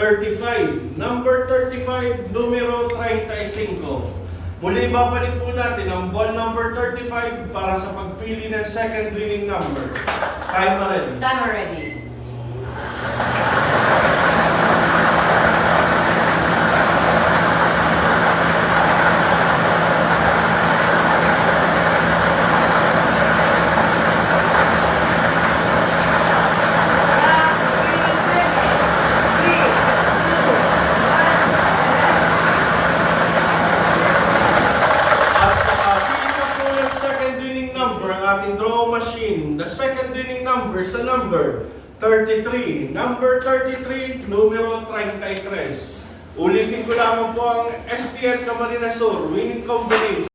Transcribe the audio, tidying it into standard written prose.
35. Number 35, numero 35. Muli babalik po natin ang ball number 35 para sa pagpili ng second winning number. Time ready. Time already. Ating draw machine, the second winning number sa number 33. Number 33, numero 33. Ulitin ko lamang po ang STL Camarines Sur winning combination.